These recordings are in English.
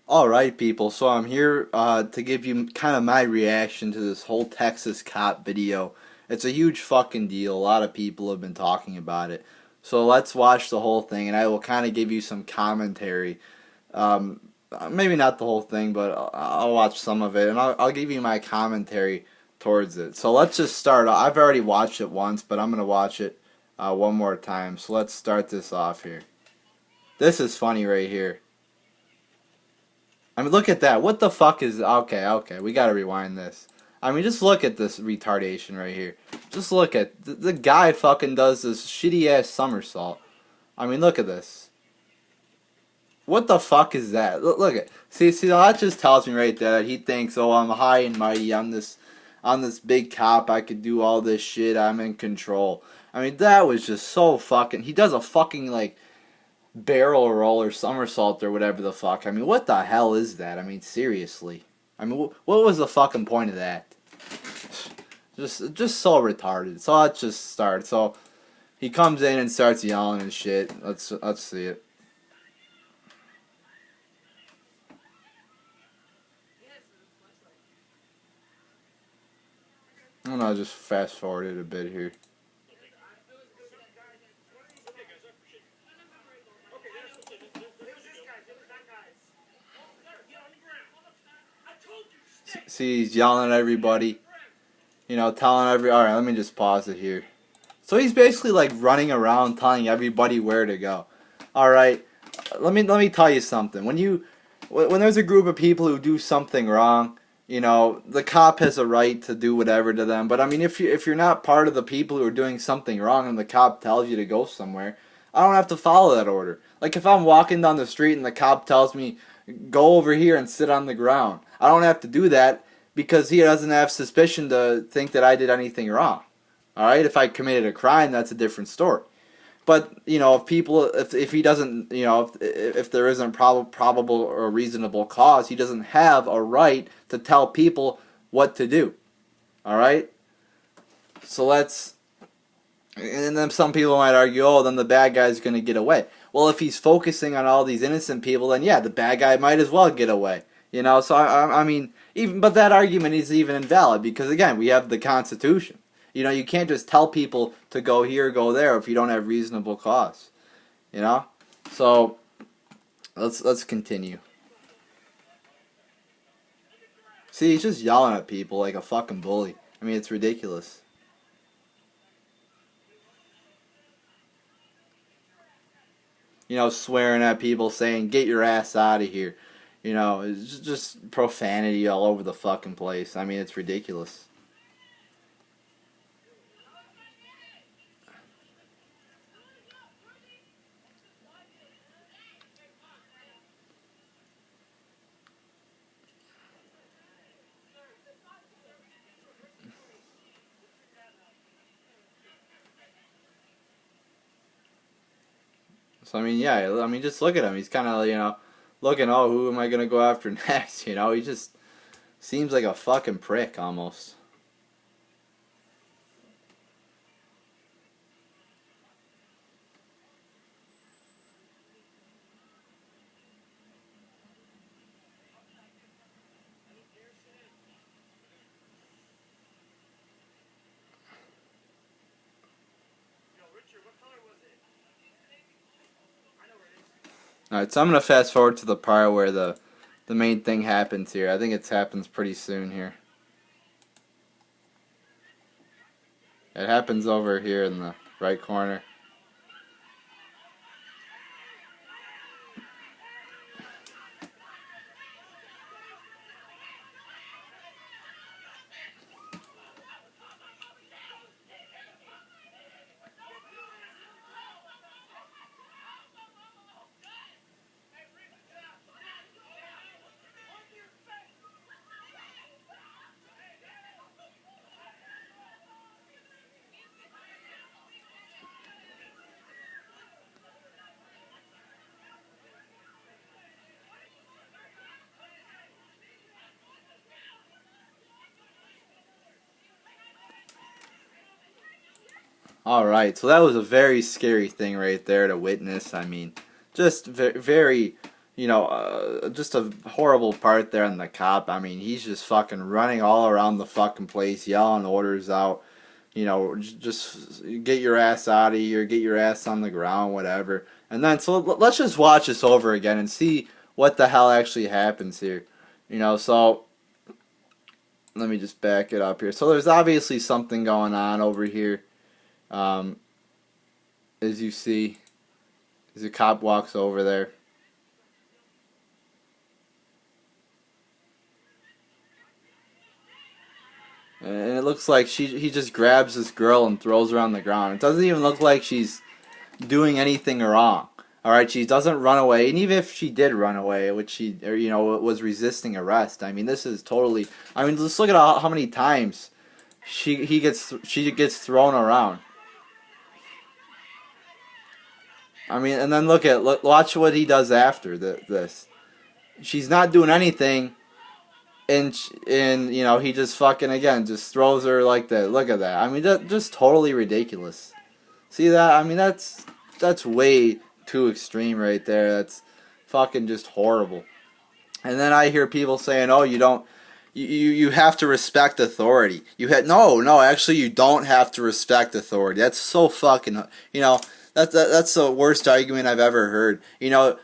All right, people. So I'm here to give you kind of my reaction to this whole Texas cop video. It's a huge fucking deal. A lot of people have been talking about it. So let's watch the whole thing, and I will kind of give you some commentary. Um, Maybe not the whole thing, but I'll watch some of it, and I'll give you my commentary towards it. So let's just start. I've already watched it once, but I'm gonna watch it one more time. So let's start this off here. This is funny right here. I mean, look at that. What the fuck is... Okay, okay. We gotta rewind this. I mean, just look at this retardation right here. Just look at... The guy fucking does this shitty-ass somersault. I mean, look at this. What the fuck is that? Look at... See, that just tells me right there that he thinks, oh, I'm high and mighty. I'm this big cop. I could do all this shit. I'm in control. I mean, that was just so fucking... He does a fucking, like, barrel roll or somersault or whatever the fuck. I mean, what the hell is that? I mean, seriously. I mean, what was the fucking point of that? Just so retarded. So let's just start. So he comes in and starts yelling and shit. Let's see it. I'm gonna just fast forward it a bit here. See, he's yelling at everybody. You know, telling All right, let me just pause it here. So he's basically like running around telling everybody where to go. All right, let me tell you something. When there's a group of people who do something wrong, you know, the cop has a right to do whatever to them. But I mean, if you're not part of the people who are doing something wrong and the cop tells you to go somewhere, I don't have to follow that order. Like if I'm walking down the street and the cop tells me go over here and sit on the ground, I don't have to do that because he doesn't have suspicion to think that I did anything wrong. All right, if I committed a crime, that's a different story. But you know, if he doesn't, you know, if there isn't probable or reasonable cause, he doesn't have a right to tell people what to do. All right. So let's. And then some people might argue, oh, then the bad guy's going to get away. Well, if he's focusing on all these innocent people, then yeah, the bad guy might as well get away. You know, so I mean, but that argument is even invalid because again, we have the Constitution. You know, you can't just tell people to go here, go there if you don't have reasonable cause. You know, so let's continue. See, he's just yelling at people like a fucking bully. I mean, it's ridiculous. You know, swearing at people, saying "Get your ass out of here." You know, it's just profanity all over the fucking place. I mean, it's ridiculous. So I mean, yeah, I mean, just look at him. He's kind of, you know, looking. Oh, who am I gonna go after next? You know, he just seems like a fucking prick almost. All right, so I'm gonna fast forward to the part where the main thing happens here. I think it happens pretty soon here. It happens over here in the right corner. All right, so that was a very scary thing right there to witness. I mean, just very, just a horrible part there on the cop. I mean, he's just fucking running all around the fucking place, yelling orders out. Just get your ass out of here, get your ass on the ground, whatever. And then, so let's just watch this over again and see what the hell actually happens here. So let me just back it up here. So there's obviously something going on over here. As you see, as the cop walks over there. And it looks like he just grabs this girl and throws her on the ground. It doesn't even look like she's doing anything wrong. All right, she doesn't run away, and even if she did run away, which was resisting arrest. I mean, this is totally. I mean, just look at how many times she gets thrown around. I mean, and then watch what he does after this. She's not doing anything. And he just fucking again just throws her like that. Look at that. I mean, that just totally ridiculous. See that? I mean, that's way too extreme right there. That's fucking just horrible. And then I hear people saying, "Oh, you have to respect authority." No, actually, you don't have to respect authority. That's so fucking That's the worst argument I've ever heard.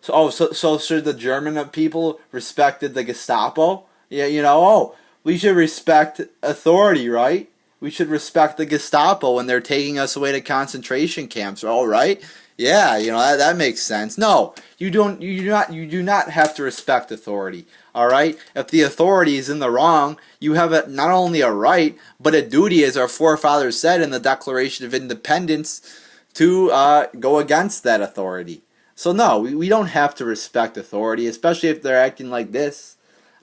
So should the German people respected the Gestapo? Yeah, we should respect authority, right? We should respect the Gestapo when they're taking us away to concentration camps, all right? Yeah, that makes sense. No, you don't. You do not have to respect authority. All right. If the authority is in the wrong, you have not only a right but a duty, as our forefathers said in the Declaration of Independence, to go against that authority. So no, we don't have to respect authority, especially if they're acting like this.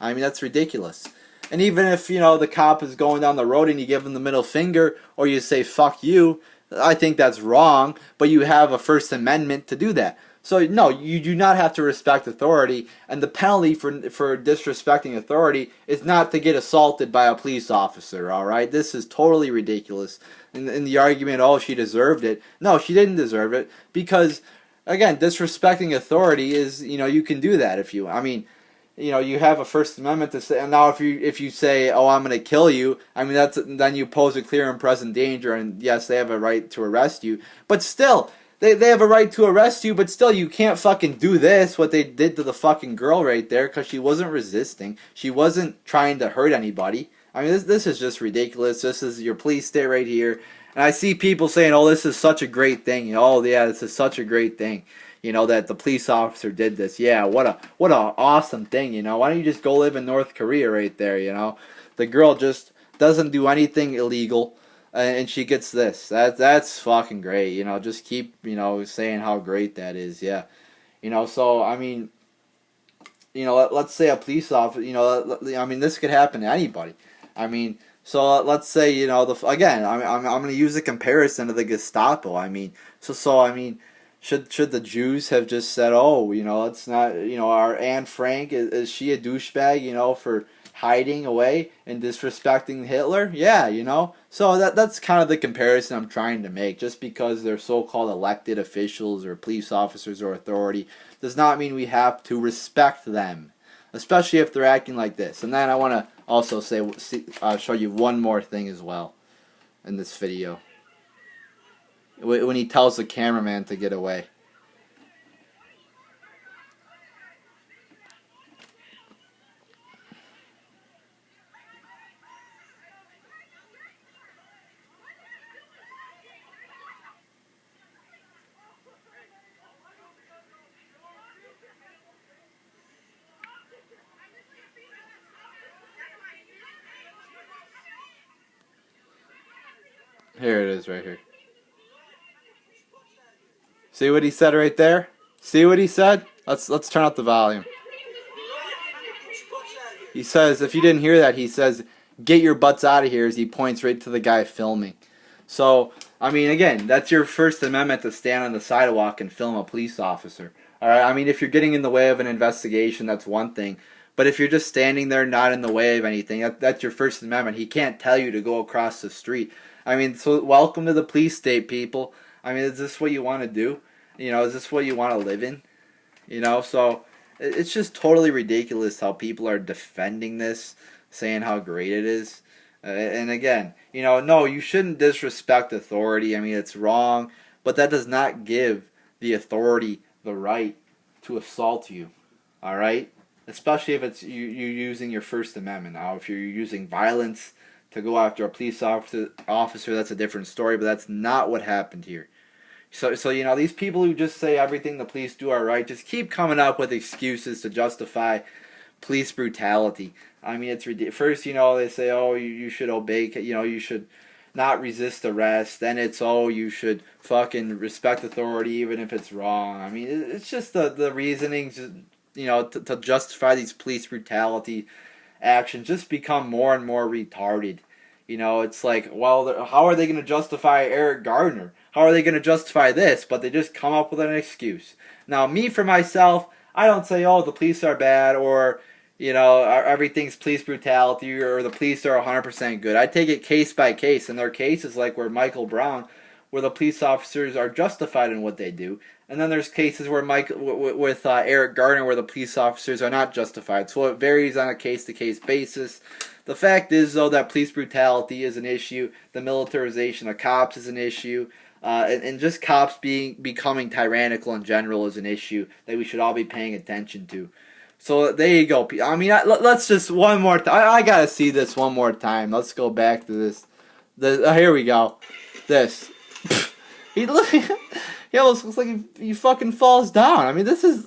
I mean, that's ridiculous. And even if, the cop is going down the road and you give him the middle finger or you say, fuck you, I think that's wrong, but you have a First Amendment to do that. So, no, you do not have to respect authority, and the penalty for disrespecting authority is not to get assaulted by a police officer, all right? This is totally ridiculous. In the argument, oh, she deserved it. No, she didn't deserve it because, again, disrespecting authority is, you can do that if you, I mean, you have a First Amendment to say, and now if you say, oh, I'm going to kill you, I mean, then you pose a clear and present danger, and yes, they have a right to arrest you, but still, they have a right to arrest you, but still, you can't fucking do this, what they did to the fucking girl right there, because she wasn't resisting, she wasn't trying to hurt anybody. I mean, this is just ridiculous. This is your police state right here, and I see people saying, oh, this is such a great thing, oh, yeah, this is such a great thing. That the police officer did this. Yeah, what a awesome thing, Why don't you just go live in North Korea right there, The girl just doesn't do anything illegal, and she gets this. That's fucking great, Just keep, saying how great that is, yeah. So, I mean, let's say a police officer, I mean, this could happen to anybody. I mean, so let's say, again, I'm going to use a comparison to the Gestapo. I mean, I mean, Should the Jews have just said, oh, it's not, our Anne Frank, is she a douchebag, for hiding away and disrespecting Hitler? Yeah, So that's kind of the comparison I'm trying to make. Just because they're so-called elected officials or police officers or authority does not mean we have to respect them, especially if they're acting like this. And then I want to also show you one more thing as well in this video. When he tells the cameraman to get away. Here it is right here. See what he said right there? See what he said? Let's turn up the volume. He says, if you didn't hear that, he says, get your butts out of here, as he points right to the guy filming. So, I mean, again, that's your First Amendment to stand on the sidewalk and film a police officer. Alright, I mean, if you're getting in the way of an investigation, that's one thing. But if you're just standing there not in the way of anything, that's your First Amendment. He can't tell you to go across the street. I mean, so welcome to the police state, people. I mean, is this what you want to do? Is this what you want to live in? So It's just totally ridiculous how people are defending this, saying how great it is. And again, no, you shouldn't disrespect authority. I mean, it's wrong, but that does not give the authority the right to assault you. All right, especially if it's you using your First Amendment. Now, if you're using violence to go after a police officer, that's a different story. But that's not what happened here. So these people who just say everything the police do are right, just keep coming up with excuses to justify police brutality. I mean, it's ridiculous. First, they say, oh, you should obey, you should not resist arrest. Then it's, oh, you should fucking respect authority even if it's wrong. I mean, it's just the reasonings, to justify these police brutality actions just become more and more retarded. It's like, well, how are they going to justify Eric Gardner? How are they going to justify this? But they just come up with an excuse. Now, me, for myself, I don't say, oh, the police are bad, or, everything's police brutality, or the police are 100% good. I take it case by case, and there are cases like where Michael Brown, where the police officers are justified in what they do. And then there's cases where with Eric Gardner, where the police officers are not justified. So it varies on a case-to-case basis. The fact is, though, that police brutality is an issue. The militarization of cops is an issue. And just cops becoming tyrannical in general is an issue that we should all be paying attention to. So there you go. I mean, let's just one more time. I gotta see this one more time. Let's go back to this. Here we go. This. He almost looks like he fucking falls down. I mean, this is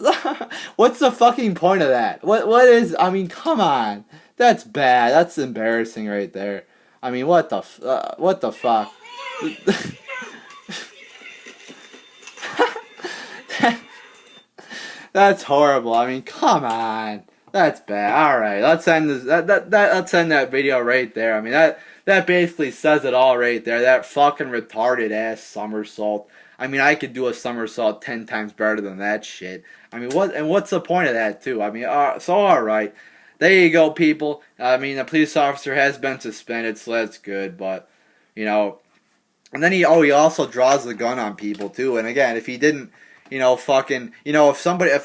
what's the fucking point of that? What is? I mean, come on. That's bad. That's embarrassing right there. I mean, what the fuck? That's horrible. I mean, come on. That's bad. All right, let's end this. Let's end that video right there. I mean, that basically says it all right there. That fucking retarded ass somersault. I mean, I could do a somersault 10 times better than that shit. I mean, what's the point of that too? I mean, so all right. There you go, people. I mean, the police officer has been suspended, so that's good. But, and then he also draws the gun on people too. And again, if he didn't, if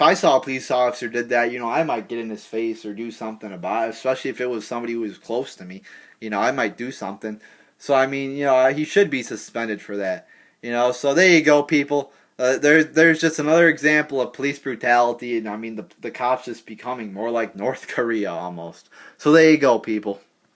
I saw a police officer did that, I might get in his face or do something about it. Especially if it was somebody who was close to me, I might do something. So I mean, he should be suspended for that. So there you go, people. There's just another example of police brutality, and I mean the cops just becoming more like North Korea almost. So there you go, people.